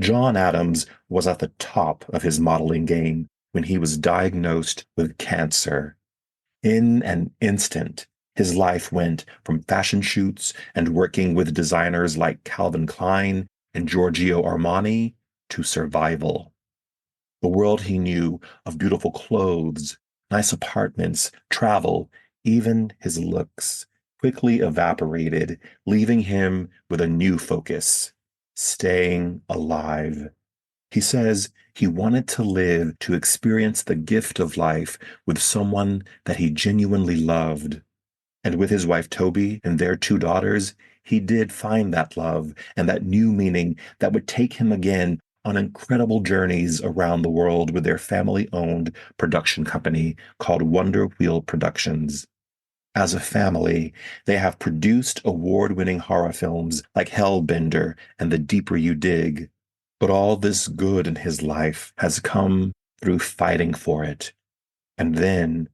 John Adams was at the top of his modeling game when he was diagnosed with cancer. In an instant, his life went from fashion shoots and working with designers like Calvin Klein and Giorgio Armani to survival. The world he knew of beautiful clothes, nice apartments, travel, even his looks, quickly evaporated, leaving him with a new focus: staying alive. He says he wanted to live to experience the gift of life with someone that he genuinely loved. And with his wife Toby and their two daughters, he did find that love and that new meaning that would take him again on incredible journeys around the world with their family-owned production company called Wonder Wheel Productions. As a family, they have produced award-winning horror films like Hellbender and The Deeper You Dig. But all this good in his life has come through fighting for it, and then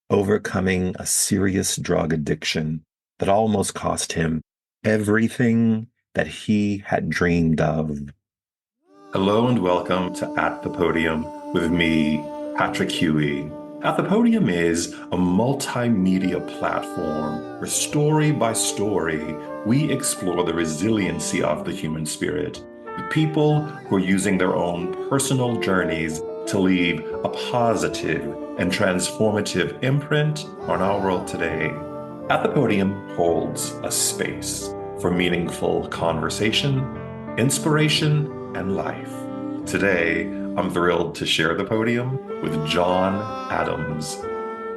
overcoming a serious drug addiction that almost cost him everything that he had dreamed of. Hello and welcome to At the Podium with me, Patrick Huey. At the Podium is a multimedia platform where story by story, we explore the resiliency of the human spirit with people who are using their own personal journeys to leave a positive and transformative imprint on our world today. At the Podium holds a space for meaningful conversation, inspiration, and life. Today, I'm thrilled to share the podium with John Adams.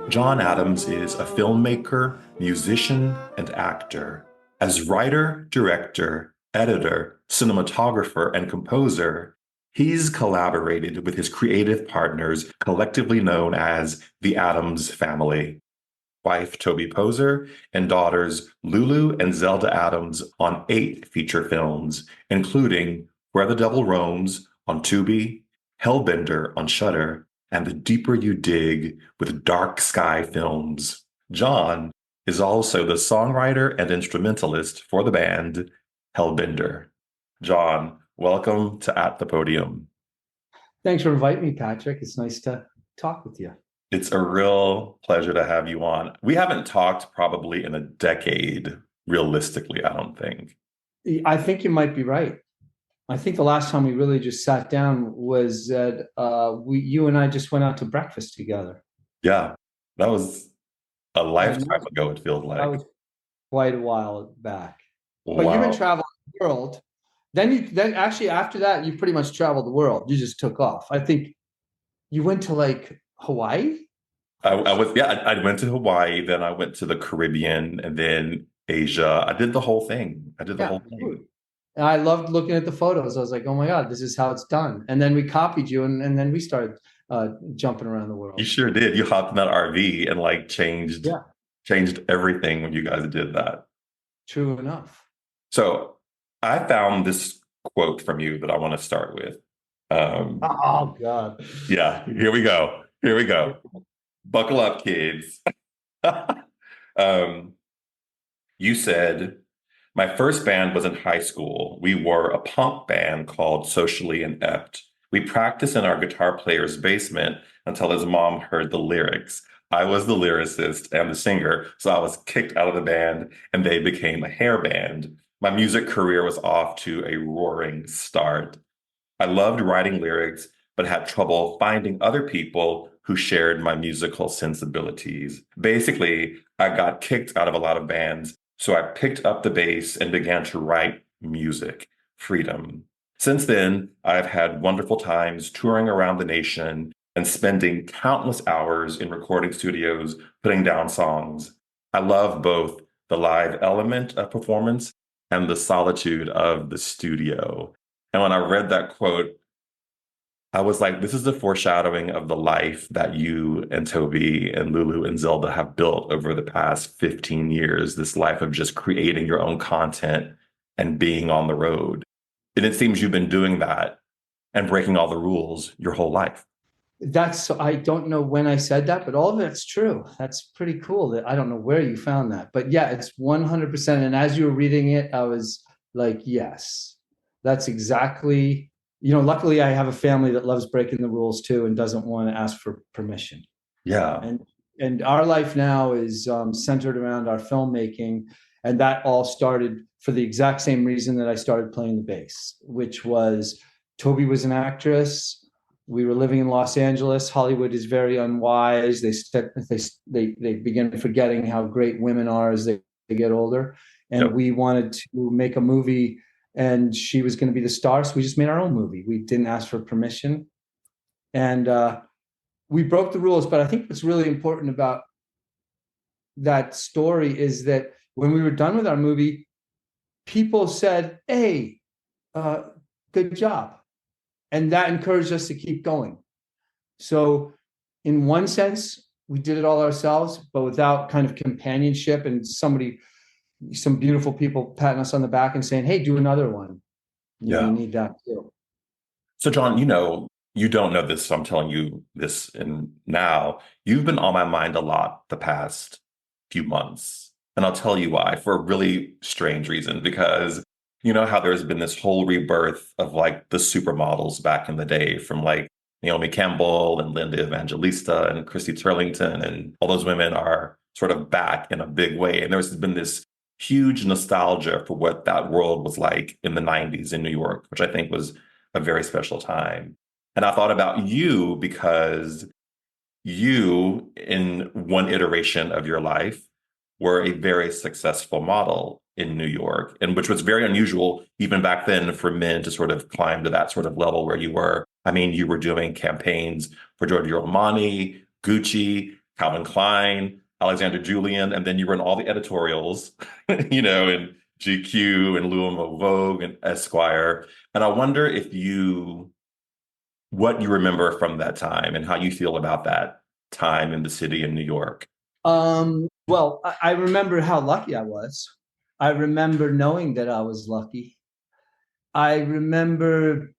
John Adams is a filmmaker, musician, and actor. As writer, director, editor, cinematographer, and composer, he's collaborated with his creative partners, collectively known as the Adams family. Wife Toby Poser and daughters Lulu and Zelda Adams on 8 feature films, including Where the Devil Roams on Tubi, Hellbender on Shudder, and The Deeper You Dig with Dark Sky Films. John is also the songwriter and instrumentalist for the band Hellbender. John, welcome to At the Podium. Thanks for inviting me, Patrick. It's nice to talk with you. It's a real pleasure to have you on. We haven't talked probably in a decade, realistically, I don't think. I think you might be right. I think the last time we really just sat down was that you and I just went out to breakfast together. Yeah, that was a lifetime ago, it feels That like. was quite a while back. But you've been Wow. traveling the world. Then actually after that, you pretty much traveled the world. You just took off. I think you went to like Hawaii. I went to Hawaii, then I went to the Caribbean, and then Asia. I did the whole thing. I did the Yeah. whole thing. And I loved looking at the photos. I was like, oh my God, this is how it's done. And then we copied you and then we started jumping around the You world. sure did. You hopped in that RV and like Yeah, changed everything when you guys did that. true enough. So I found this quote from you that I want to start with. Oh God. Yeah, here we go. Here we go. Buckle up, kids. um, you said, my first band was in high school. We were a punk band called Socially Inept. We practiced in our guitar player's basement until his mom heard the lyrics. I was the lyricist and the singer, so I was kicked out of the band and they became a hair band. My music career was off to a roaring start. I loved writing lyrics, but had trouble finding other people who shared my musical sensibilities. Basically, I got kicked out of a lot of bands, so I picked up the bass and began to write music, freedom. Since then, I've had wonderful times touring around the nation and spending countless hours in recording studios putting down songs. I love both the live element of performance and the solitude of the studio. And when I read that quote, I was like, this is the foreshadowing of the life that you and Toby and Lulu and Zelda have built over the past 15 years, this life of just creating your own content and being on the road. And it seems you've been doing that and breaking all the rules your whole life. I don't know when I said that, but all of it's true. That's pretty cool. That I don't know where you found that, but yeah, it's 100%. And as you were reading it, I was like, yes, that's exactly luckily I have a family that loves breaking the rules too and doesn't want to ask for permission. Yeah. And our life now is centered around our filmmaking, and that all started for the exact same reason that I started playing the bass, which was Toby was an actress. We were living in Los Angeles. Hollywood is very unwise. They begin forgetting how great women are as they get older. And Yep. we wanted to make a movie, and she was going to be the star. So we just made our own movie. We didn't ask for permission, and we broke the rules. But I think what's really important about that story is that when we were done with our movie, people said, "Hey, good job." And that encouraged us to keep going. So in one sense, we did it all ourselves, but without kind of companionship and some beautiful people patting us on the back and saying, "Hey, do another one. You Yeah. need that too." So, John, you don't know this, so I'm telling you this and now. You've been on my mind a lot the past few months. And I'll tell you why, for a really strange reason, because you know how there's been this whole rebirth of like the supermodels back in the day from like Naomi Campbell and Linda Evangelista and Christy Turlington, and all those women are sort of back in a big way. And there's been this huge nostalgia for what that world was like in the 90s in New York, which I think was a very special time. And I thought about you because you, in one iteration of your life, were a very successful model in New York, and which was very unusual even back then for men to sort of climb to that sort of level where you were. I mean, you were doing campaigns for Giorgio Armani, Gucci, Calvin Klein, Alexander Julian, and then you were in all the editorials, in GQ and Louisville Vogue and Esquire. And I wonder what you remember from that time and how you feel about that time in the city in New York. Well, I remember how lucky I was. I remember knowing that I was lucky. I remember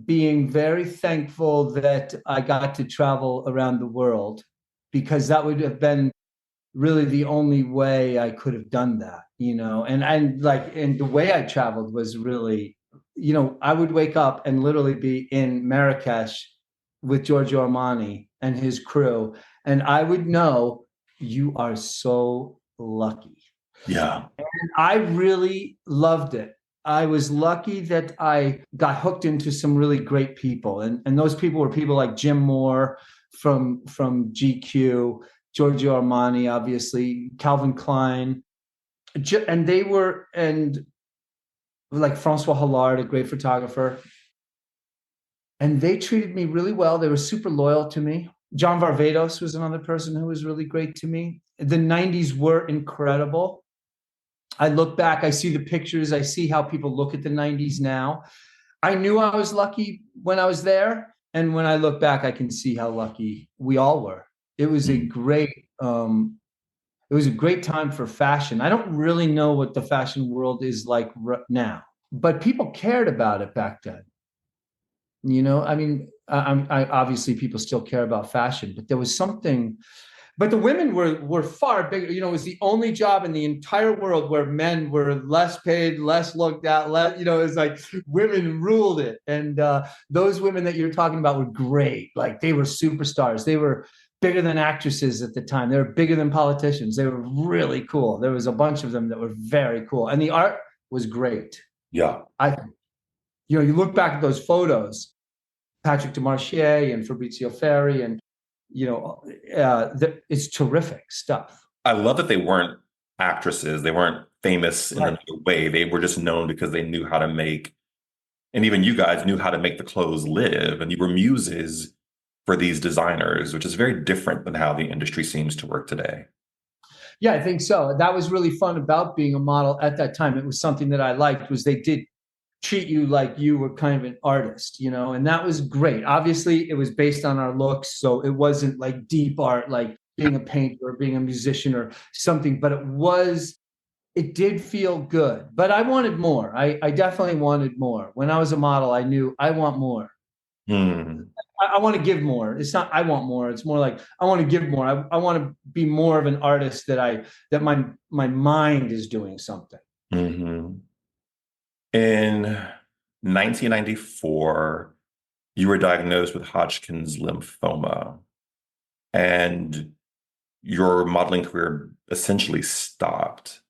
being very thankful that I got to travel around the world, because that would have been really the only way I could have done that, and the way I traveled was really, I would wake up and literally be in Marrakesh with Giorgio Armani and his crew, and I would know, you are so lucky. Yeah. And I really loved it. I was lucky that I got hooked into some really great people. And those people were people like Jim Moore from GQ, Giorgio Armani, obviously, Calvin Klein. And like Francois Hollard, a great photographer. And they treated me really well. They were super loyal to me. John Varvatos was another person who was really great to me. The 90s were incredible. I look back, I see the pictures, I see how people look at the 90s now. I knew I was lucky when I was there. And when I look back, I can see how lucky we all were. It was a great time for fashion. I don't really know what the fashion world is like now, but people cared about it back then. I mean, I obviously people still care about fashion, but there was something. But the women were far bigger. It was the only job in the entire world where men were less paid, less looked at. It's like women ruled it. And those women that you're talking about were great. Like, they were superstars. They were bigger than actresses at the time. They were bigger than politicians. They were really cool. There was a bunch of them that were very cool, and the art was great. Yeah. You look back at those photos, Patrick Demarchier and Fabrizio Ferri, and it's terrific stuff. I love that they weren't actresses. They weren't famous in another way. They were just known because they knew how to make, and even you guys knew how to make the clothes live. And you were muses for these designers, which is very different than how the industry seems to work today. Yeah, I think so. That was really fun about being a model at that time. It was something that I liked, was they did treat you like you were kind of an artist, and that was great. Obviously, it was based on our looks, so it wasn't like deep art, like being a painter or being a musician or something, but it did feel good. But I wanted more. I definitely wanted more. When I was a model, I knew I want more. I want to give more. It's not I want more. It's more like I want to give more. I want to be more of an artist, that my mind is doing something. In 1994, you were diagnosed with Hodgkin's lymphoma, and your modeling career essentially stopped.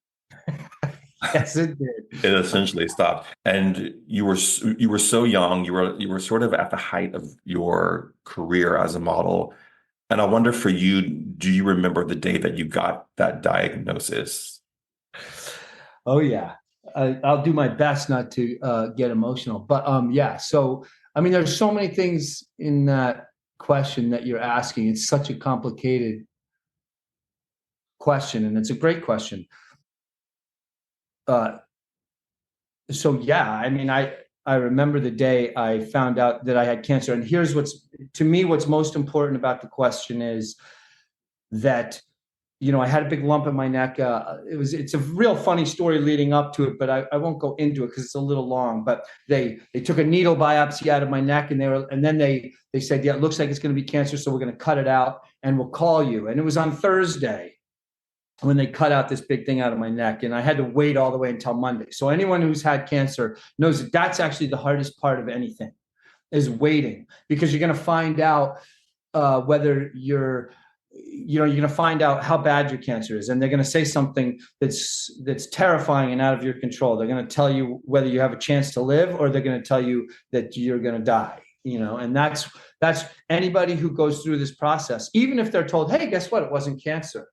Yes, it did. It essentially stopped, and you were so young. You were sort of at the height of your career as a model. And I wonder for you, do you remember the day that you got that diagnosis? Oh yeah, I'll do my best not to get emotional, but yeah. So I mean, there's so many things in that question that you're asking. It's such a complicated question, and it's a great question. Uh, so yeah, I mean, I remember the day I found out that I had cancer, and here's what's to me what's most important about the question is that I had a big lump in my neck. It's a real funny story leading up to it, but I won't go into it because it's a little long. But they took a needle biopsy out of my neck, and then they said, yeah, it looks like it's going to be cancer, so we're going to cut it out and we'll call you. And it was on Thursday when they cut out this big thing out of my neck, and I had to wait all the way until Monday. So anyone who's had cancer knows that that's actually the hardest part of anything is waiting, because you're going to find out whether you're going to find out how bad your cancer is, and they're going to say something that's terrifying and out of your control. They're going to tell you whether you have a chance to live, or they're going to tell you that you're going to die. And that's anybody who goes through this process, even if they're told, hey, guess what, it wasn't cancer.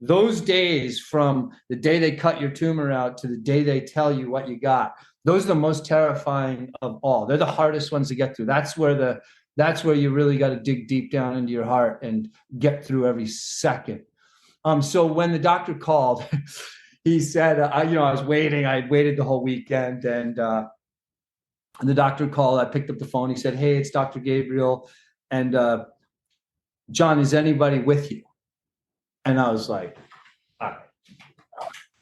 Those days from the day they cut your tumor out to the day they tell you what you got, those are the most terrifying of all. They're the hardest ones to get through. That's where you really got to dig deep down into your heart and get through every second. So when the doctor called, he said, I was waiting. I had waited the whole weekend, and the doctor called. I picked up the phone. He said, hey, it's Dr. Gabriel, and John, is anybody with you? And I was like, all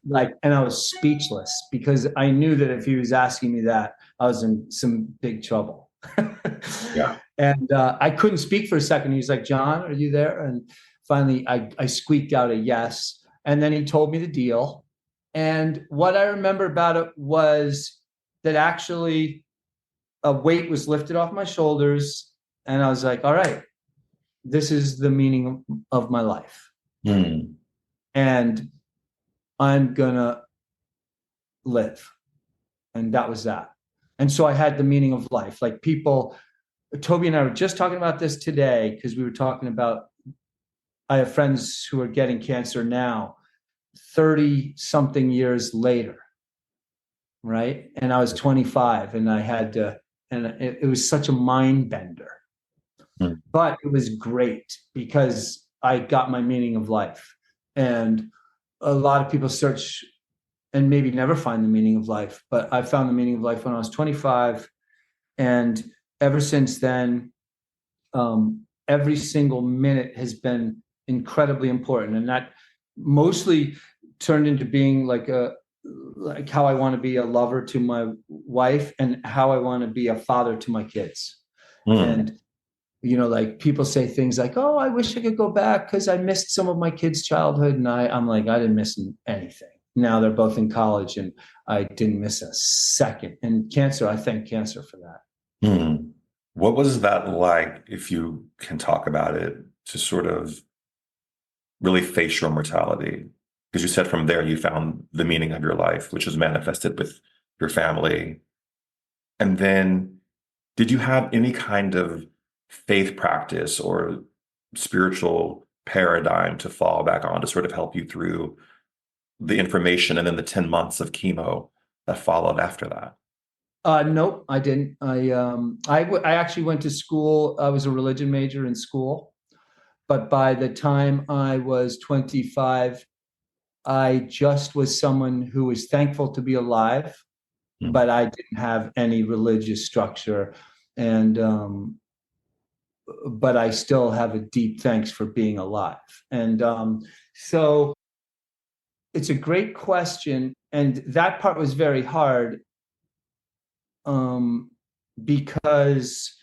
right. And I was speechless, because I knew that if he was asking me that, I was in some big trouble. Yeah. And I couldn't speak for a second. He was like, John, are you there? And finally, I squeaked out a yes. And then he told me the deal. And what I remember about it was that actually a weight was lifted off my shoulders. And I was like, all right, this is the meaning of my life. And I'm going to live. And that was that. And so I had the meaning of life. Like Toby and I were just talking about this today, because we were talking about, I have friends who are getting cancer now, 30 something years later. Right. And I was 25, and it was such a mind bender, but it was great because I got my meaning of life. And a lot of people search and maybe never find the meaning of life, but I found the meaning of life when I was 25. And ever since then, every single minute has been incredibly important. And that mostly turned into being like how I want to be a lover to my wife, and how I want to be a father to my kids. And like people say things like, oh, I wish I could go back because I missed some of my kids' childhood. And I'm like, I didn't miss anything. Now they're both in college, and I didn't miss a second. And cancer, I thank cancer for that. What was that like, if you can talk about it, to sort of really face your mortality? Because you said from there you found the meaning of your life, which was manifested with your family. And then did you have any kind of faith practice or spiritual paradigm to fall back on to sort of help you through the information and then the 10 months of chemo that followed after that? Nope, I didn't. I actually went to school. I was a religion major in school, but by the time I was 25, I just was someone who was thankful to be alive, but I didn't have any religious structure. And but I still have a deep thanks for being alive. And so it's a great question. And that part was very hard, because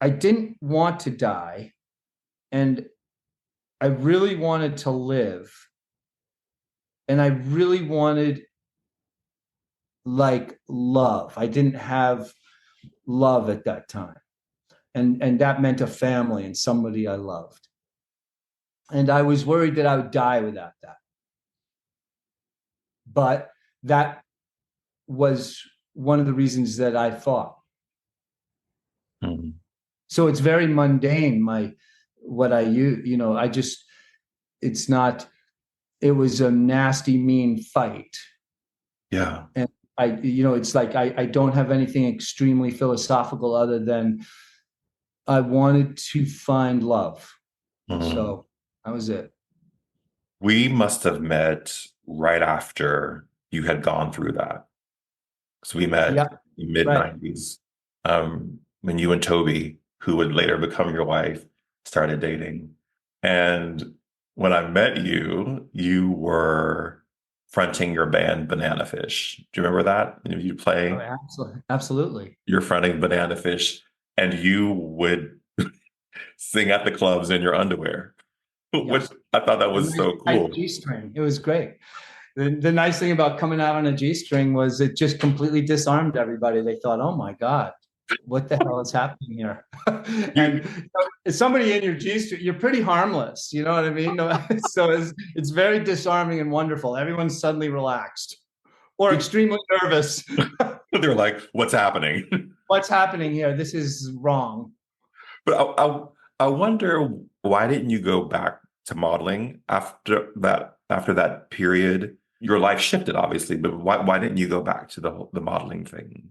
I didn't want to die, and I really wanted to live. And I really wanted like love. I didn't have love at that time. And that meant a family and somebody I loved. And I was worried that I would die without that. But that was one of the reasons that I fought. Mm-hmm. So it's very mundane, what I use, it's not, it was a nasty, mean fight. Yeah. And it's like I don't have anything extremely philosophical other than I wanted to find love. Mm-hmm. So that was it. We must have met right after you had gone through that. So we met Yeah, in mid right. 90s, when you and Toby, who would later become your wife, started dating. And when I met you, you were fronting your band Banana Fish. Do you remember that? You Oh, play, absolutely. Absolutely. you're fronting Banana Fish, and you would sing at the clubs in your underwear, Yeah. which I thought that was so Nice cool. G-string. It was great. The nice thing about coming out on a G-string was it just completely disarmed everybody. They thought, oh my God, what the hell is happening here? And You, somebody in your G-string, you're pretty harmless. You know what I mean? So it's very disarming and wonderful. Everyone's suddenly relaxed or extremely nervous. they're like, what's happening? What's happening here? This is wrong. But I wonder, why didn't you go back to modeling after that? After that period, your life shifted, obviously. But why didn't you go back to the modeling thing?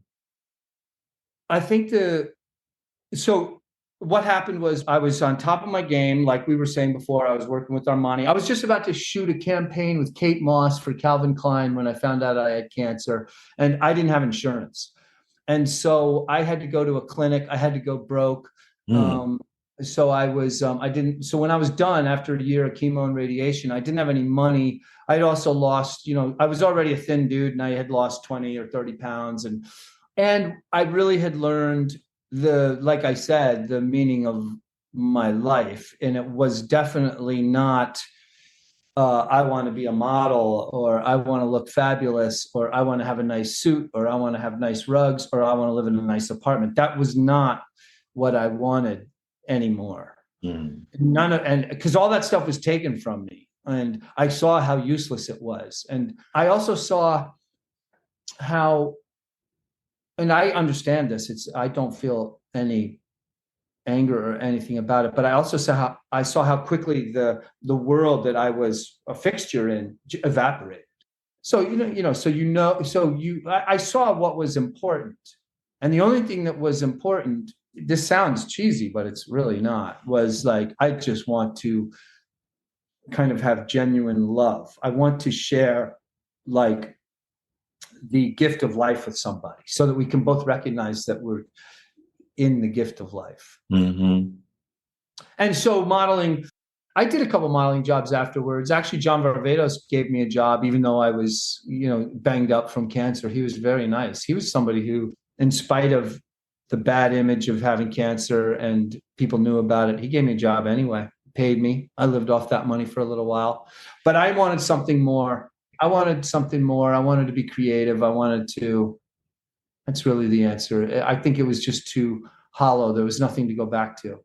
I think so what happened was I was on top of my game. Like we were saying before, I was working with Armani. I was just about to shoot a campaign with Kate Moss for Calvin Klein when I found out I had cancer, and I didn't have insurance. And so I had to go to a clinic. I had to go broke. Mm, So I didn't, so when I was done after a year of chemo and radiation, I didn't have any money. I'd also lost, I was already a thin dude and I had lost 20 or 30 pounds. And I really had learned like I said, the meaning of my life. And it was definitely not, I want to be a model, or I want to look fabulous, or I want to have a nice suit, or I want to have nice rugs, or I want to live in a nice apartment. That was not what I wanted anymore. mm, And because all that stuff was taken from me, and I saw how useless it was. And I also saw how, and I understand this, I don't feel any anger or anything about it, but I saw how quickly the world that I was a fixture in evaporated. So I saw what was important, and the only thing that was important. This sounds cheesy, but it's really not. Was like I just want to kind of have genuine love. I want to share like the gift of life with somebody, so that we can both recognize that we're in the gift of life. mm-hmm. And so modeling, I did a couple modeling jobs afterwards. Actually, John Varvatos gave me a job, even though I was, banged up from cancer. He was very nice. He was somebody who, in spite of the bad image of having cancer and people knew about it, he gave me a job anyway, paid me. I lived off that money for a little while. But I wanted something more. I wanted to be creative. That's really the answer. I think it was just too hollow. There was nothing to go back to.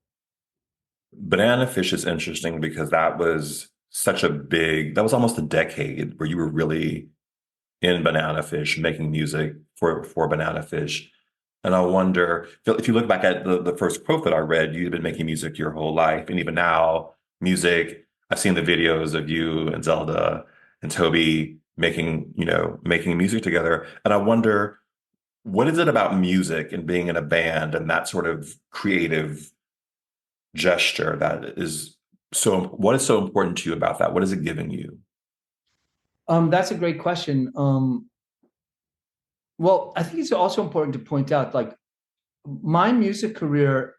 Banana Fish is interesting because that was that was almost a decade where you were really in Banana Fish, making music for Banana Fish. And I wonder if you look back at the first quote that I read, you've been making music your whole life. And even now, music, I've seen the videos of you and Zelda and Toby making music together. And I wonder, what is it about music and being in a band and that sort of creative gesture what is so important to you about that? What is it giving you? That's a great question. Well, I think it's also important to point out, like, my music career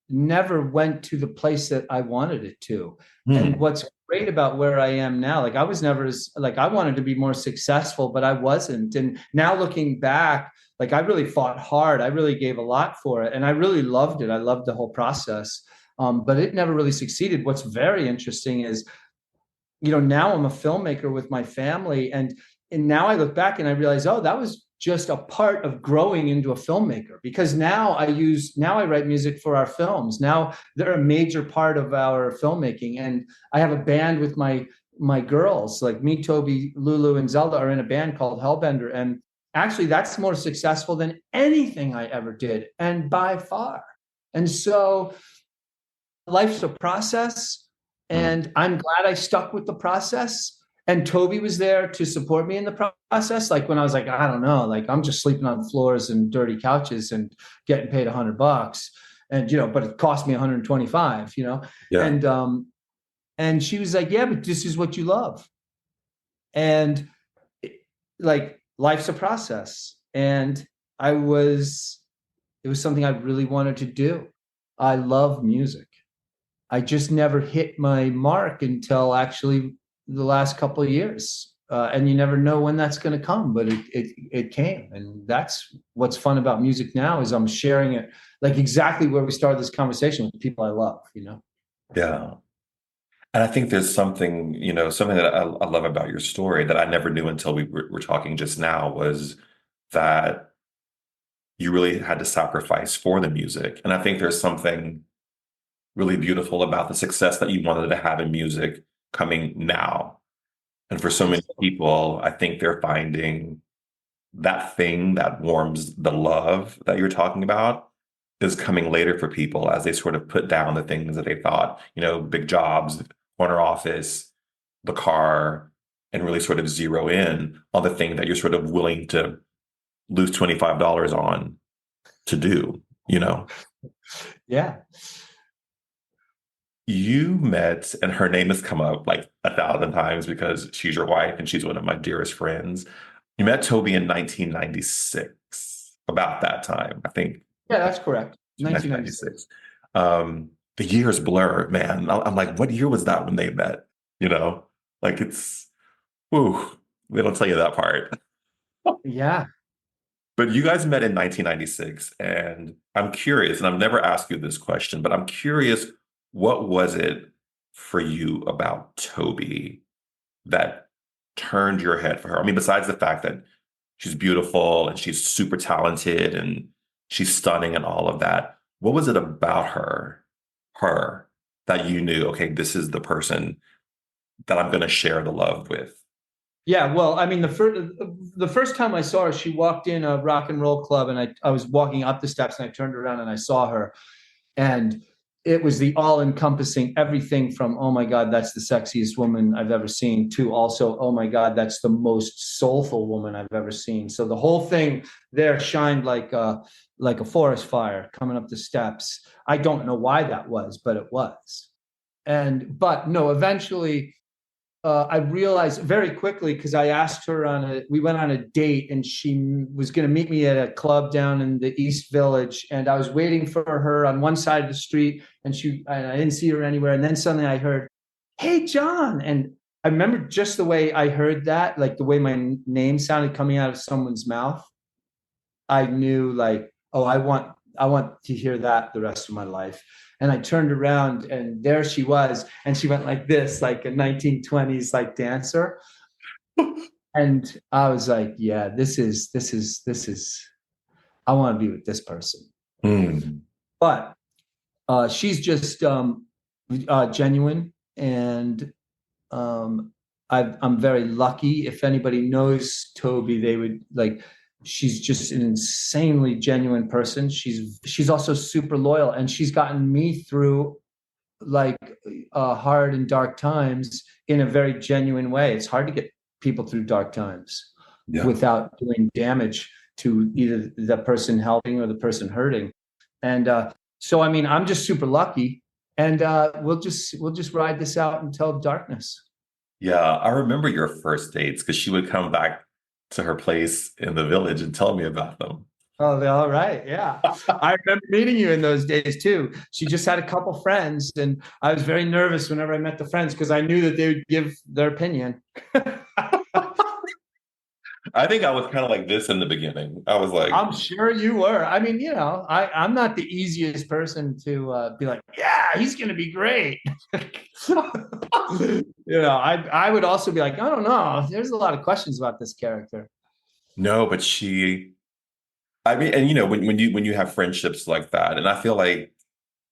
never went to the place that I wanted it to. And Hmm. what's great about where I am now, like, I was never like, I wanted to be more successful, but I wasn't. And now looking back, like, I really fought hard. I really gave a lot for it. And I really loved it. I loved the whole process. But it never really succeeded. What's very interesting is, now I'm a filmmaker with my family, and now I look back and I realize, oh, that was just a part of growing into a filmmaker, because now I write music for our films. Now they're a major part of our filmmaking. And I have a band with my girls, like me, Toby, Lulu, and Zelda are in a band called Hellbender. And actually that's more successful than anything I ever did, and by far. And so life's a process, and I'm glad I stuck with the process. And Toby was there to support me in the process. Like when I was like, I don't know, like I'm just sleeping on floors and dirty couches and getting paid $100, and but it cost me 125. Yeah. And she was like, yeah, but this is what you love. And like life's a process, and it was something I really wanted to do. I love music. I just never hit my mark until actually the last couple of years. And you never know when that's going to come, but it came. And that's what's fun about music now, is I'm sharing it, like exactly where we started this conversation, with people I love, Yeah. And I think there's something, something that I love about your story that I never knew until we were talking just now, was that you really had to sacrifice for the music. And I think there's something really beautiful about the success that you wanted to have in music coming now. And for so many people, I think they're finding that thing that warms the love that you're talking about is coming later for people, as they sort of put down the things that they thought, big jobs, corner office, the car, and really sort of zero in on the thing that you're sort of willing to lose $25 on to do. Yeah. You met, and her name has come up like 1,000 times because she's your wife and she's one of my dearest friends. You met Toby in 1996, about that time, I think. Yeah, that's correct. 1996. 1996. The years blur, man. I'm like, what year was that when they met? Like it's, whew, they don't tell you that part. Yeah. But you guys met in 1996, and I'm curious, and I've never asked you this question, but I'm curious, what was it for you about Toby that turned your head for her? I mean, besides the fact that she's beautiful and she's super talented and she's stunning and all of that, what was it about her that you knew, okay, this is the person that I'm going to share the love with? Yeah, well, I mean, the first time I saw her, she walked in a rock and roll club, and I was walking up the steps, and I turned around and I saw her, and it was the all-encompassing everything from, oh my God, that's the sexiest woman I've ever seen, to also, oh my God, that's the most soulful woman I've ever seen. So the whole thing there shined like a forest fire coming up the steps. I don't know why that was, but it was. But no, eventually I realized very quickly, because I asked her we went on a date, and she was going to meet me at a club down in the East Village. And I was waiting for her on one side of the street, and I didn't see her anywhere. And then suddenly I heard, "Hey, John." And I remember just the way I heard that, like the way my name sounded coming out of someone's mouth. I knew, like, oh, I want to hear that the rest of my life. And I turned around, and there she was, and she went like this, like a 1920s like dancer. And I was like, yeah, this is I want to be with this person. Mm. But she's just genuine, and I'm very lucky. If anybody knows Toby, they would like. She's just an insanely genuine person. She's also super loyal, and she's gotten me through like hard and dark times in a very genuine way. It's hard to get people through dark times without doing damage to either the person helping or the person hurting. And so, I mean, I'm just super lucky, and we'll just ride this out until darkness. Yeah, I remember your first dates because she would come back to her place in the village and tell me about them. Oh, they're all right. Yeah. I remember meeting you in those days too. She just had a couple friends, and I was very nervous whenever I met the friends because I knew that they would give their opinion. I think I was kind of like this in the beginning. I was like, I'm sure you were. I mean, I'm not the easiest person to be like, yeah, he's going to be great. I would also be like, I don't know. There's a lot of questions about this character. No, but I mean, and when you have friendships like that, and I feel like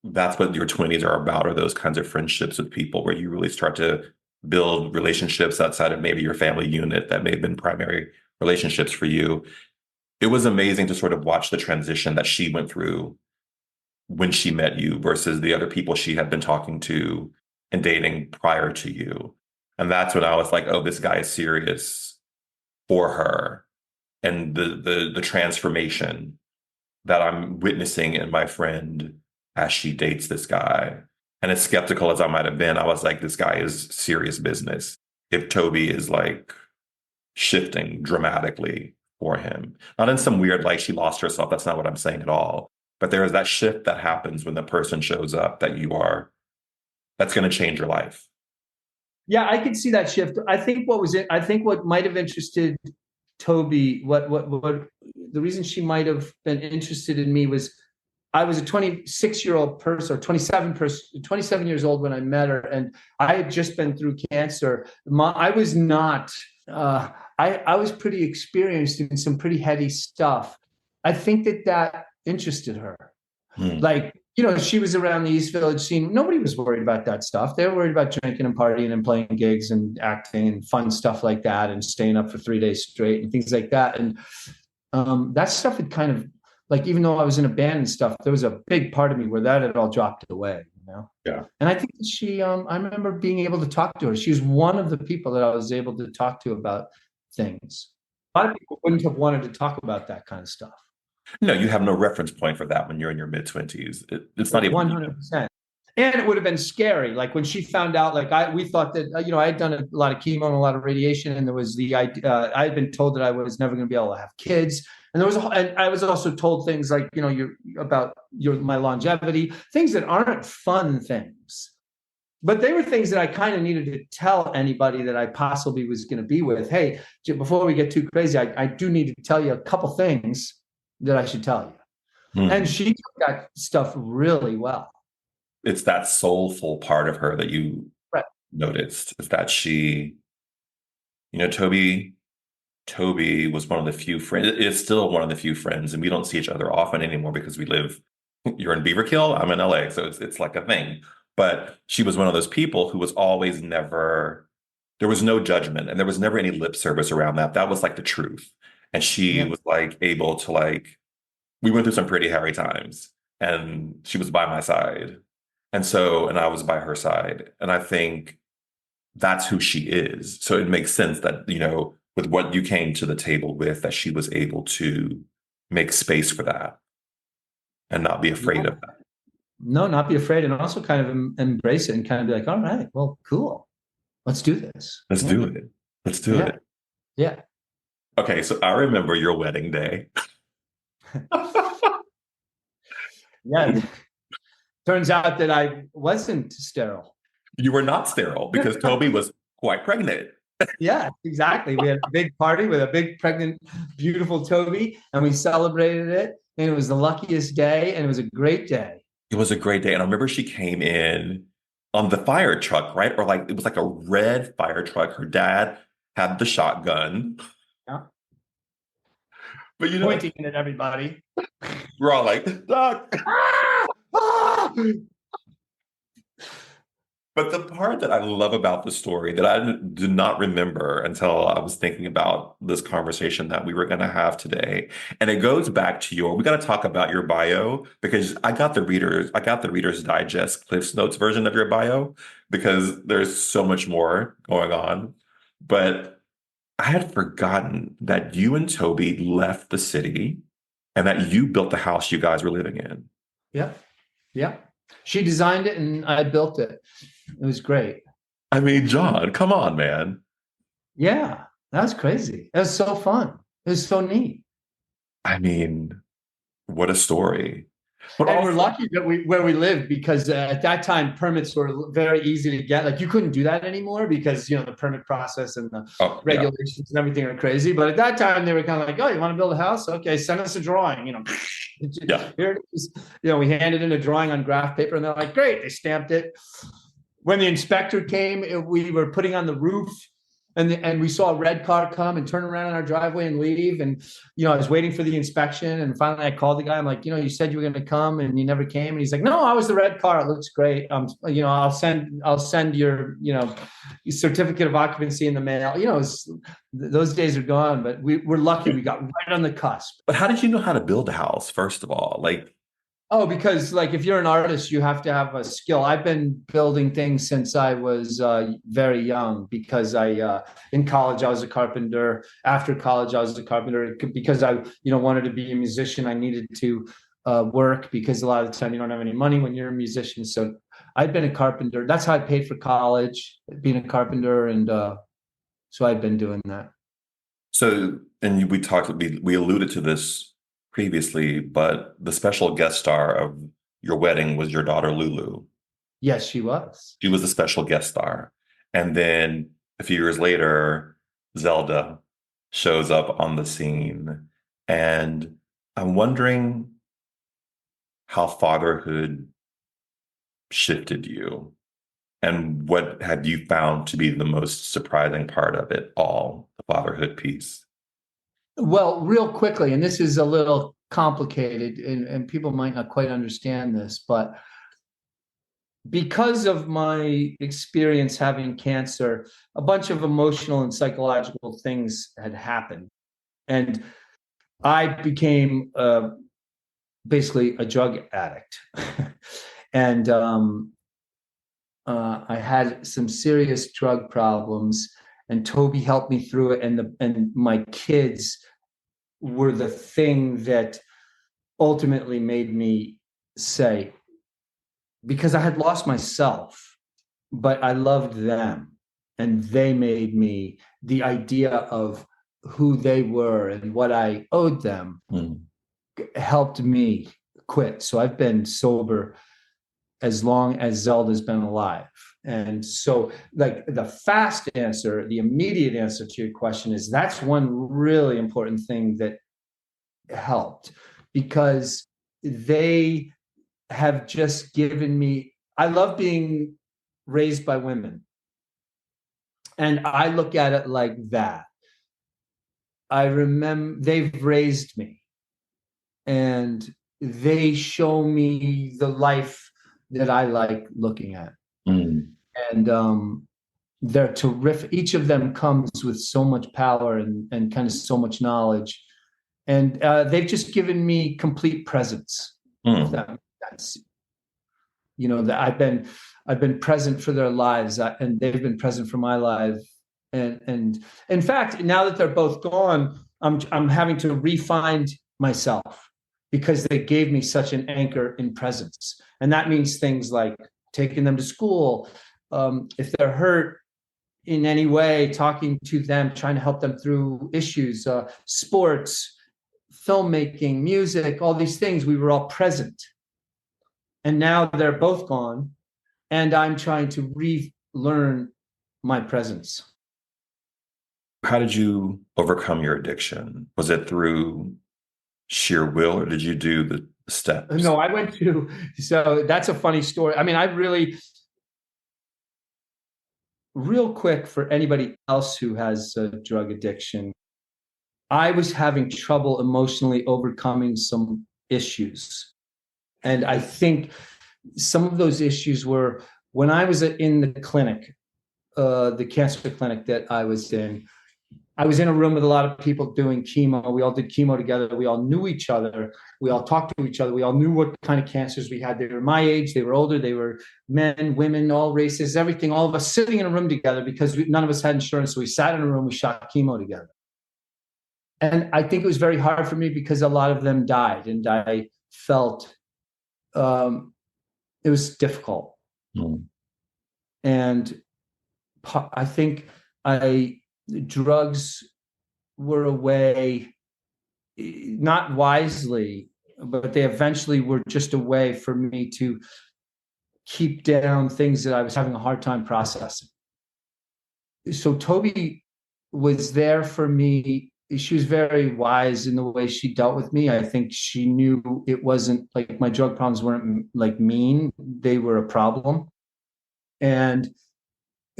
that's what your 20s are about, are those kinds of friendships with people where you really start to build relationships outside of maybe your family unit that may have been primary relationships for you. It was amazing to sort of watch the transition that she went through when she met you versus the other people she had been talking to and dating prior to you. And that's when I was like, oh, this guy is serious for her. And the transformation that I'm witnessing in my friend as she dates this guy. And as skeptical as I might have been, I was like, this guy is serious business. If Toby is like shifting dramatically for him, not in some weird, like she lost herself. That's not what I'm saying at all. But there is that shift that happens when the person shows up that's going to change your life. Yeah, I could see that shift. I think I think what might have interested Toby, what the reason she might have been interested in me was I was a 26-year-old person, or 27 years old when I met her, and I had just been through cancer. I was not. I was pretty experienced in some pretty heady stuff. I think that interested her. Hmm. Like, she was around the East Village scene. Nobody was worried about that stuff. They were worried about drinking and partying and playing gigs and acting and fun stuff like that and staying up for 3 days straight and things like that. And that stuff had kind of, like, even though I was in a band and stuff, there was a big part of me where that had all dropped away. Yeah. And I think she, I remember being able to talk to her. She was one of the people that I was able to talk to about things. A lot of people wouldn't have wanted to talk about that kind of stuff. No, you have no reference point for that when you're in your mid 20s. It's not even 100%. And it would have been scary. Like when she found out, like we thought that, I had done a lot of chemo and a lot of radiation. And there was the idea, I had been told that I was never going to be able to have kids. And and I was also told things like, my longevity, things that aren't fun things. But they were things that I kind of needed to tell anybody that I possibly was going to be with. Hey, before we get too crazy, I do need to tell you a couple things that I should tell you. Hmm. And she took that stuff really well. It's that soulful part of her that you Right. noticed, is that Toby was one of the few friends, is still one of the few friends, and we don't see each other often anymore because you're in Beaverkill, I'm in LA, so it's like a thing. But she was one of those people who was always there was no judgment and there was never any lip service around that. That was like the truth. And she was like able to we went through some pretty hairy times and she was by my side. And I was by her side. And I think that's who she is. So it makes sense that, with what you came to the table with, that she was able to make space for that and not be afraid of that. No, not be afraid, and also kind of embrace it and kind of be like, all right, well, cool. Let's do this. Let's do it. Let's do it. Yeah. Okay, so I remember your wedding day. Yeah. Turns out that I wasn't sterile. You were not sterile because Toby was quite pregnant. Yeah, exactly. We had a big party with a big pregnant, beautiful Toby, and we celebrated it. And it was the luckiest day, and it was a great day. It was a great day. And I remember she came in on the fire truck, right? Or it was like a red fire truck. Her dad had the shotgun. Yeah. But pointing at everybody. We're all like, Doc. But the part that I love about the story that I did not remember until I was thinking about this conversation that we were going to have today, and it goes back to we got to talk about your bio because I got the Reader's Digest Cliff's Notes version of your bio because there's so much more going on. But I had forgotten that you and Toby left the city and that you built the house you guys were living in. Yeah. Yeah. She designed it and I built it. It was great. I mean, John, come on, man. Yeah, that was crazy. It was so fun. It was so neat. I mean, what a story. But we're lucky that where we lived because at that time permits were very easy to get. Like you couldn't do that anymore because the permit process and the regulations and everything are crazy. But at that time they were kind of like, oh, you want to build a house? Okay, send us a drawing. Here it is. We handed in a drawing on graph paper and they're like, great. They stamped it. When the inspector came, we were putting on the roof And we saw a red car come and turn around in our driveway and leave. And, I was waiting for the inspection. And finally I called the guy. I'm like, you said you were going to come and you never came. And he's like, no, I was the red car. It looks great. I'll send your, certificate of occupancy in the mail. Those days are gone, but we're lucky. We got right on the cusp. But how did you know how to build a house, first of all? Oh, because if you're an artist, you have to have a skill. I've been building things since I was very young, because in college, I was a carpenter. After college, I was a carpenter because I, wanted to be a musician. I needed to work, because a lot of the time you don't have any money when you're a musician. So I've been a carpenter. That's how I paid for college, being a carpenter. And so I've been doing that. So, and we alluded to this previously, but the special guest star of your wedding was your daughter, Lulu. Yes, she was. She was a special guest star. And then a few years later, Zelda shows up on the scene. And I'm wondering how fatherhood shifted you, and what have you found to be the most surprising part of it all, the fatherhood piece? Well, real quickly, and this is a little complicated, and people might not quite understand this, but because of my experience having cancer, a bunch of emotional and psychological things had happened. And I became basically a drug addict. And I had some serious drug problems, and Toby helped me through it. And my kids were the thing that ultimately made me say, because I had lost myself, but I loved them, and they made me, the idea of who they were and what I owed them helped me quit. So I've been sober as long as Zelda's been alive. And so, the fast answer, the immediate answer to your question is, that's one really important thing that helped, because they have just given me, I love being raised by women. And I look at it like that. I remember they've raised me, and they show me the life that I like looking at. And they're terrific. Each of them comes with so much power and kind of so much knowledge. And they've just given me complete presence. That's, that I've been present for their lives, and they've been present for my life. And in fact, now that they're both gone, I'm having to re-find myself, because they gave me such an anchor in presence. And that means things like taking them to school, if they're hurt in any way, talking to them, trying to help them through issues, sports, filmmaking, music, all these things. We were all present. And now they're both gone, and I'm trying to relearn my presence. How did you overcome your addiction? Was it through sheer will, or did you do the steps? No, I went to, so that's a funny story. I mean, I really, real quick, for anybody else who has a drug addiction, I was having trouble emotionally overcoming some issues. And I think some of those issues were when I was in the clinic, the cancer clinic that I was in a room with a lot of people doing chemo. We all did chemo together. We all knew each other. We all talked to each other. We all knew what kind of cancers we had. They were my age. They were older. They were men, women, all races, everything, all of us sitting in a room together, because none of us had insurance. So we sat in a room, we shot chemo together. And I think it was very hard for me, because a lot of them died, and I felt it was difficult. And I think drugs were a way, not wisely, but they eventually were just a way for me to keep down things that I was having a hard time processing. So Toby was there for me. She was very wise in the way she dealt with me. I think she knew it wasn't like my drug problems weren't like mean. They were a problem. And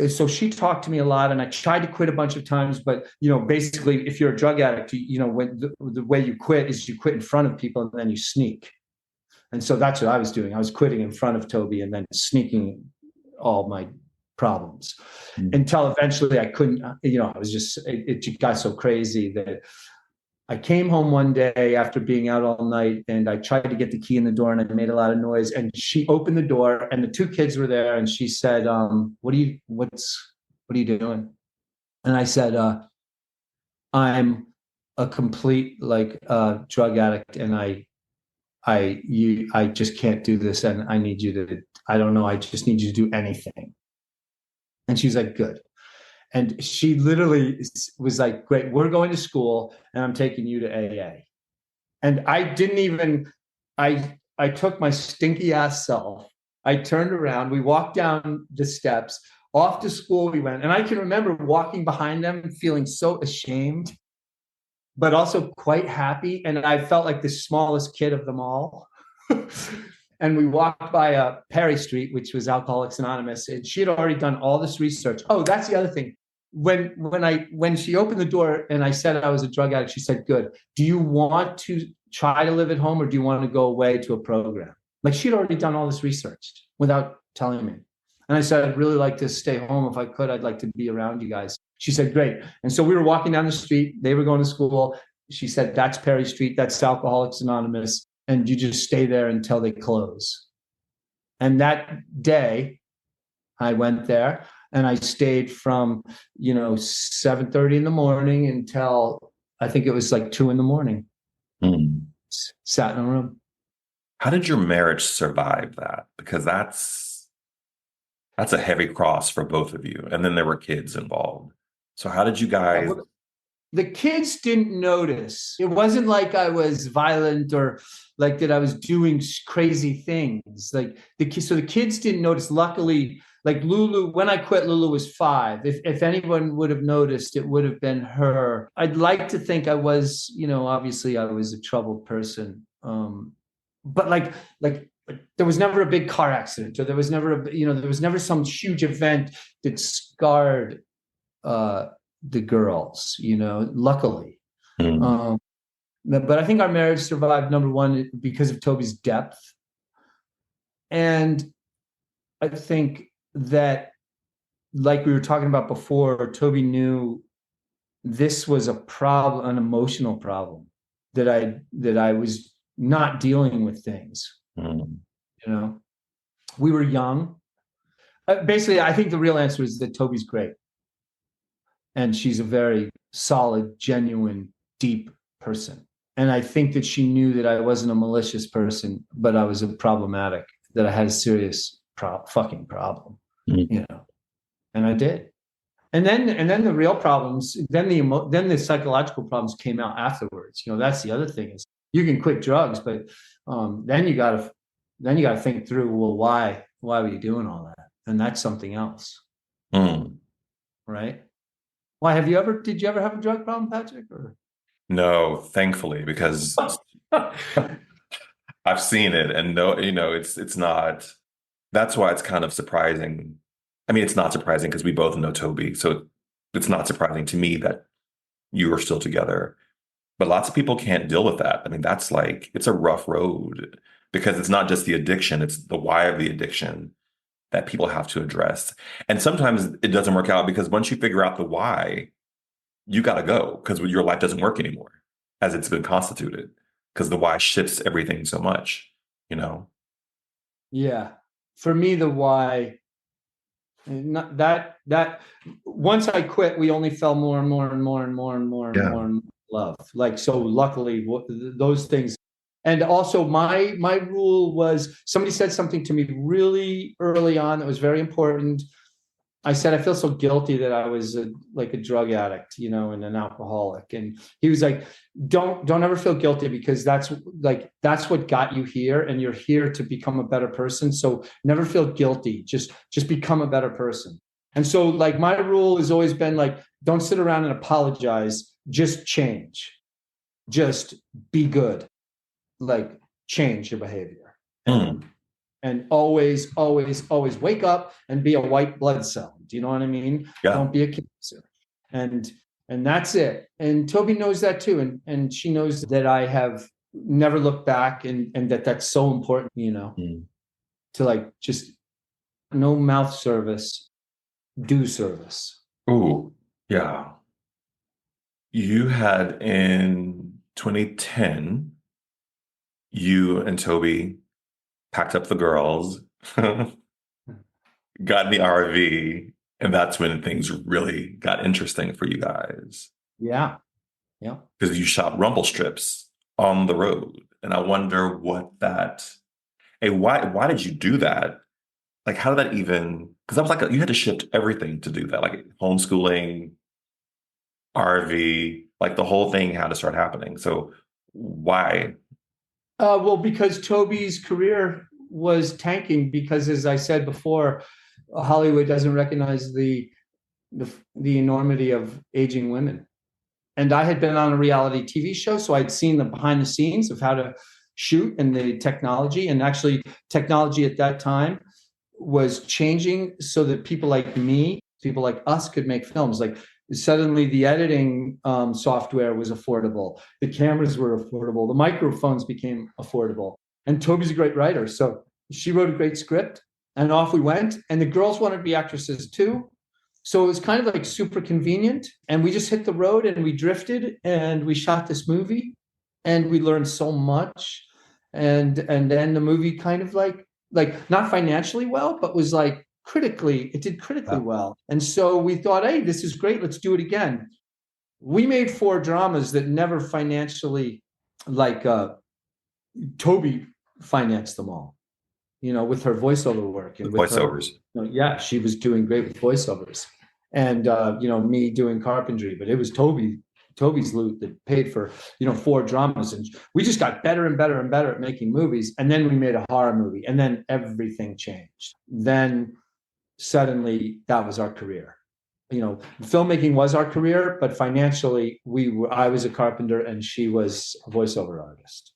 so she talked to me a lot, and I tried to quit a bunch of times, but basically, if you're a drug addict, when the way you quit is you quit in front of people and then you sneak. And so that's what I was doing. I was quitting in front of Toby and then sneaking all my problems until eventually I couldn't, I was just, it got so crazy that I came home one day after being out all night, and I tried to get the key in the door, and I made a lot of noise, and she opened the door and the two kids were there, and she said, what are you doing? And I said, I'm a complete drug addict, and I just can't do this, and I need you to, I don't know, I just need you to do anything. And she's like, good. And she literally was like, great, we're going to school and I'm taking you to AA. And I didn't even, I took my stinky ass self. I turned around, we walked down the steps, off to school we went. And I can remember walking behind them and feeling so ashamed, but also quite happy. And I felt like the smallest kid of them all. And we walked by Perry Street, which was Alcoholics Anonymous, and she had already done all this research. Oh, that's the other thing. When she opened the door and I said I was a drug addict, she said, good. Do you want to try to live at home, or do you want to go away to a program? Like, she'd already done all this research without telling me. And I said, I'd really like to stay home. If I could, I'd like to be around you guys. She said, great. And so we were walking down the street. They were going to school. She said, that's Perry Street. That's Alcoholics Anonymous. And you just stay there until they close. And that day, I went there and I stayed from, 7:30 in the morning until I think it was like 2 a.m. Sat in a room. How did your marriage survive that? Because that's a heavy cross for both of you. And then there were kids involved. So how did you guys... The kids didn't notice. It wasn't like I was violent or like that I was doing crazy things. Like the kids didn't notice. Luckily, like Lulu, when I quit, Lulu was 5. If anyone would have noticed, it would have been her. I'd like to think I was, obviously I was a troubled person. But like there was never a big car accident, or there was never some huge event that scarred the girls, luckily. But I think our marriage survived, number one, because of Toby's depth. And I think that, like we were talking about before, Toby knew this was a problem, an emotional problem, that I was not dealing with things. We were young. Basically, I think the real answer is that Toby's great. And she's a very solid, genuine, deep person. And I think that she knew that I wasn't a malicious person, but I was a problematic, that I had a serious fucking problem, and I did. And then the real problems, then the psychological problems came out afterwards. That's the other thing, is you can quit drugs, but then you gotta think through, well, why were you doing all that? And that's something else. Right? Why did you ever have a drug problem, Patrick? Or? No, thankfully, because I've seen it, and no, it's not. That's why it's kind of surprising. I mean, it's not surprising because we both know Toby, so it's not surprising to me that you are still together. But lots of people can't deal with that. I mean, that's it's a rough road, because it's not just the addiction, it's the why of the addiction that people have to address. And sometimes it doesn't work out, because once you figure out the why, you got to go, because your life doesn't work anymore as it's been constituted, because the why shifts everything so much, Yeah. For me, the why, not that once I quit, we only fell more and more and more and more and more and more in love. So luckily those things. And also my rule was, somebody said something to me really early on that was very important. I said, I feel so guilty that I was a drug addict, and an alcoholic. And he was like, don't ever feel guilty, because that's what got you here, and you're here to become a better person. So never feel guilty. Just become a better person. And so my rule has always been don't sit around and apologize. Just change. Just be good. Change your behavior. And always, always, always wake up and be a white blood cell. Do you know what I mean? Yeah. Don't be a cancer. And that's it. And Toby knows that too. And she knows that I have never looked back, and that's so important, to like just no mouth service, do service. Ooh, yeah. You had in 2010, you and Toby packed up the girls, got in the RV, and that's when things really got interesting for you guys. Yeah. Yeah. Because you shot rumble strips on the road. And I wonder why did you do that? Like, how did that even, because that was like, you had to shift everything to do that, like homeschooling, RV, like the whole thing had to start happening. So why? Well, because Toby's career was tanking because, as I said before, Hollywood doesn't recognize the enormity of aging women. And I had been on a reality TV show, so I'd seen the behind the scenes of how to shoot and the technology. And actually, technology at that time was changing so that people like me, people like us could make films. Like suddenly the editing software was affordable. The cameras were affordable. The microphones became affordable. And Toby's a great writer. So she wrote a great script and off we went. And the girls wanted to be actresses too. So it was kind of like super convenient. And we just hit the road and we drifted and we shot this movie and we learned so much. And then the movie kind of like not financially well, but was like it did critically well. And so we thought, hey, this is great. Let's do it again. We made 4 dramas that never financially, Toby financed them all, with her voiceover work and with Voiceovers. Yeah, she was doing great with voiceovers, and me doing carpentry, but it was Toby's loot that paid for 4 dramas, and we just got better and better and better at making movies. And then we made a horror movie, and then everything changed. Then suddenly that was our career. Filmmaking was our career, but financially I was a carpenter and she was a voiceover artist.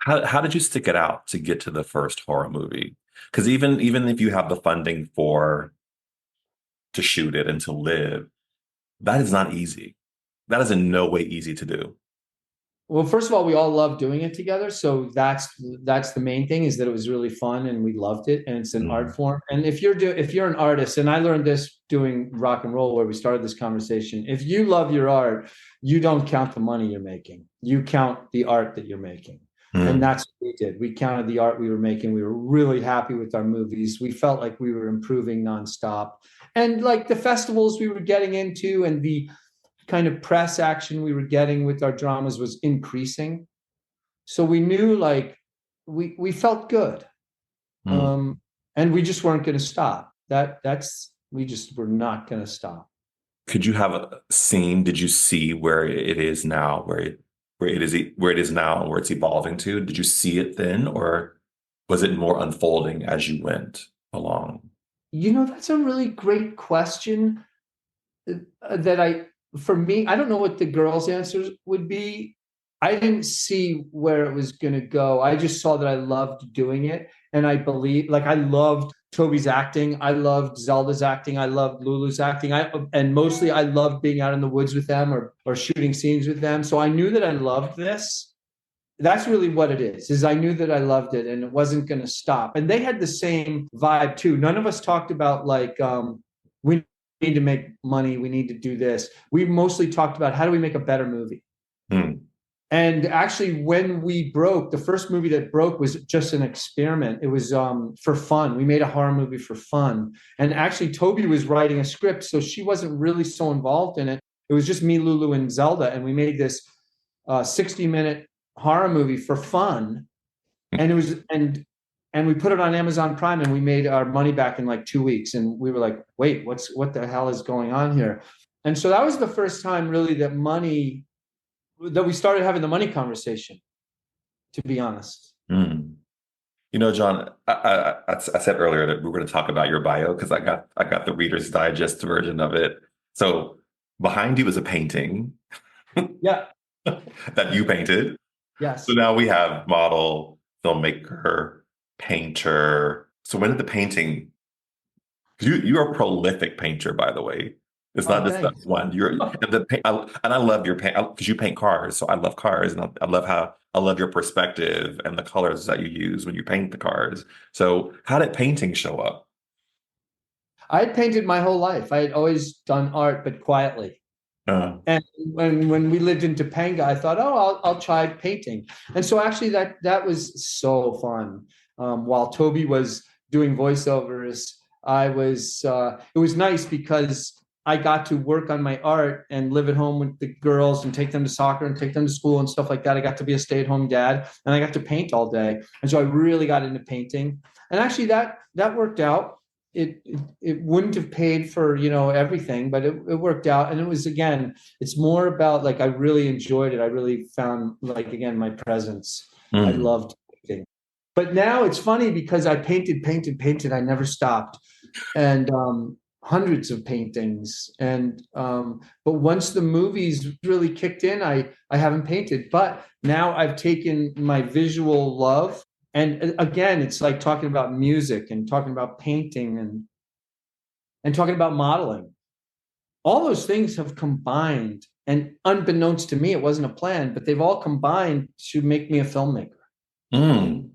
How did you stick it out to get to the first horror movie? Because even if you have the funding to shoot it and to live, that is not easy. That is in no way easy to do. Well, first of all, we all love doing it together. So that's the main thing, is that it was really fun and we loved it, and it's an art form. And if you're an artist, and I learned this doing rock and roll where we started this conversation, if you love your art, you don't count the money you're making. You count the art that you're making. And that's what we did. We counted the art we were making. We were really happy with our movies. We felt like we were improving nonstop. And like the festivals we were getting into and the kind of press action we were getting with our dramas was increasing. So we knew we felt good. And we just weren't going to stop. We just were not going to stop. Could you have seen, did you see where it is now, where it is now, where it's evolving to? Did you see it then, or was it more unfolding as you went along? That's a really great question for me, I don't know what the girls' answers would be. I didn't see where it was going to go. I just saw that I loved doing it. And I loved Toby's acting. I loved Zelda's acting. I loved Lulu's acting. And mostly I loved being out in the woods with them or shooting scenes with them. So I knew that I loved this. That's really what it is I knew that I loved it and it wasn't going to stop. And they had the same vibe too. None of us talked about we need to make money. We need to do this. We mostly talked about how do we make a better movie? And actually, when we broke, the first movie that broke was just an experiment. It was for fun. We made a horror movie for fun. And actually, Toby was writing a script, so she wasn't really so involved in it. It was just me, Lulu, and Zelda. And we made this 60-minute horror movie for fun. And it was and we put it on Amazon Prime, and we made our money back in like 2 weeks. And we were like, wait, what the hell is going on here? And so that was the first time really that we started having the money conversation, to be honest. John, I said earlier that we were going to talk about your bio because I got the Reader's Digest version of it. So behind you is a painting. Yeah. That you painted. Yes. So now we have model, filmmaker, painter. So when did the painting You're a prolific painter, by the way. It's Oh, not just that thanks. one. And I love your paint because you paint cars, so I love cars, and I love your perspective and the colors that you use when you paint the cars. So, how did painting show up? I had painted my whole life. I had always done art, but quietly. Uh, And when we lived in Topanga, I thought, oh, I'll try painting. And so actually that was so fun. While Toby was doing voiceovers, it was nice because I got to work on my art and live at home with the girls and take them to soccer and take them to school and stuff like that. I got to be a stay-at-home dad and I got to paint all day. And so I really got into painting. And actually that worked out. It wouldn't have paid for everything, but it worked out. And it was, again, it's more about, like, I really enjoyed it. I really found, like, again, my presence. I mm. loved painting. But now it's funny because I painted. I never stopped, and hundreds of paintings. And but once the movies really kicked in, I haven't painted. But now I've taken my visual love. And again, it's like talking about music and talking about painting and talking about modeling. All those things have combined, and unbeknownst to me, it wasn't a plan, but they've all combined to make me a filmmaker. Mm.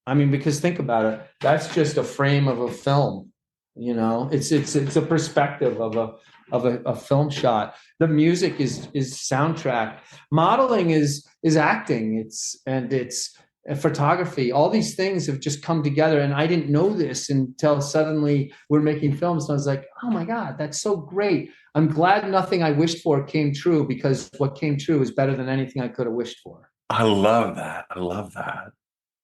I mean, because think about it, that's just a frame of a film. It's a perspective of a film shot. The music is soundtrack. Modeling is acting. It's photography. All these things have just come together, and I didn't know this until suddenly we're making films. And I was like, oh my God, that's so great. I'm glad nothing I wished for came true, because what came true is better than anything I could have wished for. I love that. I love that.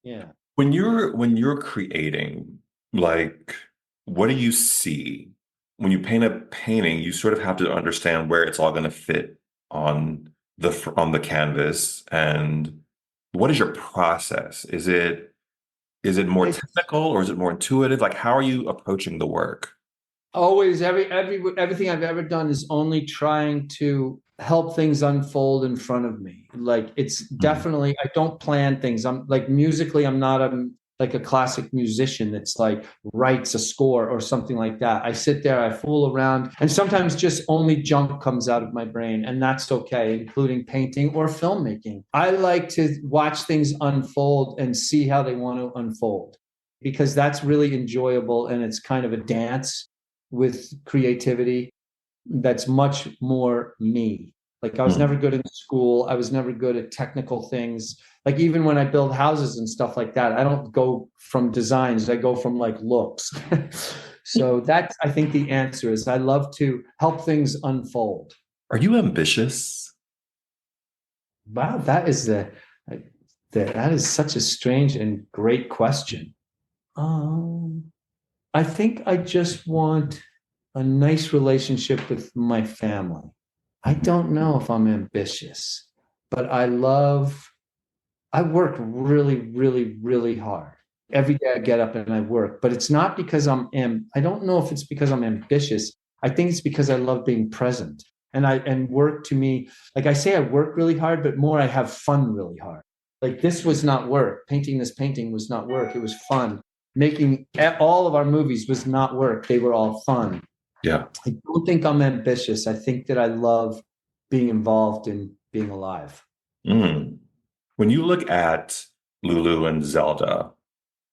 Yeah. When you're creating, like, what do you see? When you paint a painting, you sort of have to understand where it's all going to fit on the canvas. And what is your process? Is it more It's technical or is it more intuitive? Like, how are you approaching the work? always everything I've ever done is only trying to help things unfold in front of me. Like, it's Mm. definitely, I don't plan things. I'm like, musically, I'm not like a classic musician that's like writes a score or something like that. I sit there, I fool around, and sometimes just only junk comes out of my brain, and that's okay, including painting or filmmaking. I like to watch things unfold and see how they want to unfold, because that's really enjoyable, and it's kind of a dance with creativity that's much more me. Like, I was never Mm. good in school. I was never good at technical things. Like, even when I build houses and stuff like that, I don't go from designs. I go from, like, looks. So that's, I think, the answer is I love to help things unfold. Are you ambitious? Wow, that is such a strange and great question. Um, I think I just want a nice relationship with my family. I don't know if I'm ambitious, but I work really, really, really hard. Every day I get up and I work, but it's not because I don't know if it's because I'm ambitious. I think it's because I love being present. And work to me, like, I say I work really hard, but more I have fun really hard. Like, this was not work. Painting this painting was not work. It was fun. Making all of our movies was not work. They were all fun. Yeah. I don't think I'm ambitious. I think that I love being involved in being alive. Mm. When you look at Lulu and Zelda,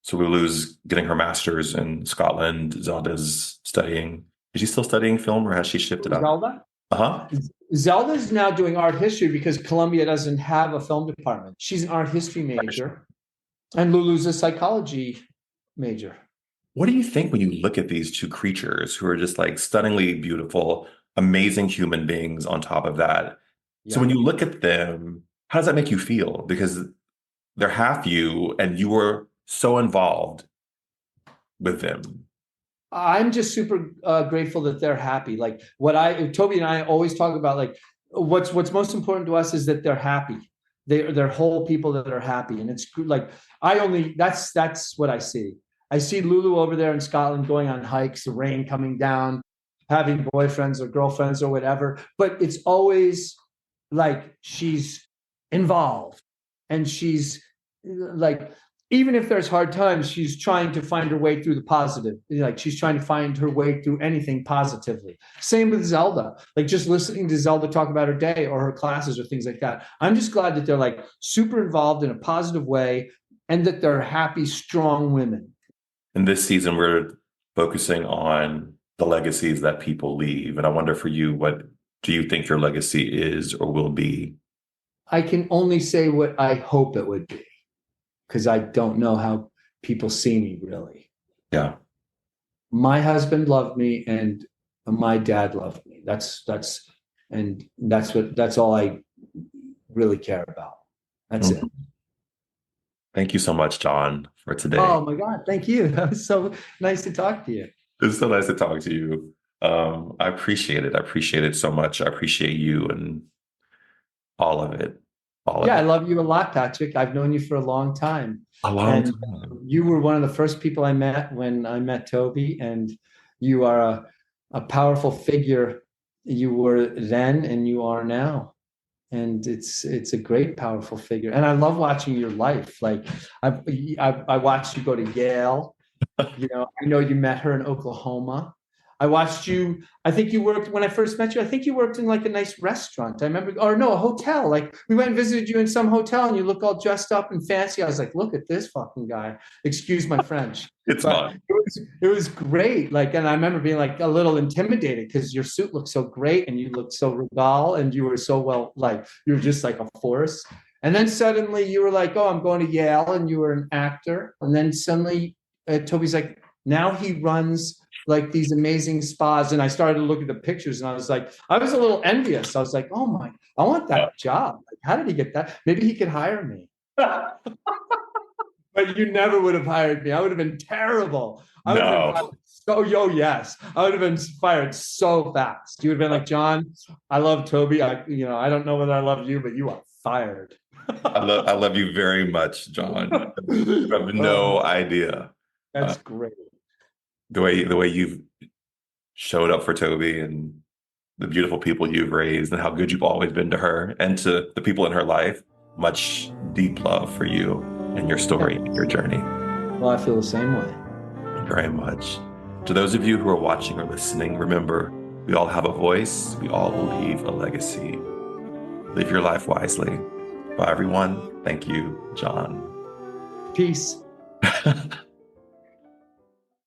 so Lulu's getting her master's in Scotland, Zelda's studying. Is she still studying film or has she shifted up? Zelda? Uh-huh. Zelda's now doing art history because Columbia doesn't have a film department. She's an art history major, and Lulu's a psychology major. What do you think when you look at these two creatures who are just like stunningly beautiful, amazing human beings on top of that? So Yeah. when you look at them, how does that make you feel? Because they're half you and you were so involved with them. I'm just super grateful that they're happy. Like, Toby and I always talk about, like, what's most important to us is that they're happy. They're whole people that are happy, and it's like, that's what I see. I see Lulu over there in Scotland going on hikes, the rain coming down, having boyfriends or girlfriends or whatever. But it's always like she's involved, and she's like even if there's hard times, she's trying to find her way through the positive. Like she's trying to find her way through anything positively. Same with Zelda, like just listening to Zelda talk about her day or her classes or things like that. I'm just glad that they're like super involved in a positive way and that they're happy, strong women. In this season, we're focusing on the legacies that people leave. And I wonder for you, what do you think your legacy is or will be? I can only say what I hope it would be, because I don't know how people see me really. Yeah. My husband loved me and my dad loved me. That's all I really care about. That's it. Thank you so much, John, for today. Oh my God, thank you. That was so nice to talk to you. It's so nice to talk to you. I appreciate it. I appreciate it so much. I appreciate you and all of it. Yeah, I love you a lot, Patrick. I've known you for a long time. A long time. You were one of the first people I met when I met Toby, and you are a powerful figure. You were then and you are now. And it's a great, powerful figure. And I love watching your life. Like I watched you go to Yale. You know, I know you met her in Oklahoma. I watched you. I think you worked when I first met you. I think you worked in like a nice restaurant. I remember, or no, a hotel. Like we went and visited you in some hotel, and you look all dressed up and fancy. I was like, look at this fucking guy. Excuse my French. It's fine. It was great. Like, and I remember being like a little intimidated because your suit looked so great, and you looked so regal, and you were so well, like you were just like a force. And then suddenly you were like, oh, I'm going to Yale, and you were an actor. And then suddenly Toby's like, now he runs like these amazing spas. And I started to look at the pictures and I was a little envious. I was like, oh my, I want that job. Like, how did he get that? Maybe he could hire me. But you never would have hired me. I would have been terrible. I would have been yes. I would have been fired so fast. You would have been like, John, I love Toby. I don't know whether I love you, but you are fired. I love you very much, John. You have no idea. That's great. The way you've showed up for Toby and the beautiful people you've raised and how good you've always been to her and to the people in her life. Much deep love for you and your story and your journey. Well, I feel the same way. Very much. To those of you who are watching or listening, remember, we all have a voice. We all leave a legacy. Live your life wisely. Bye, everyone. Thank you, John. Peace.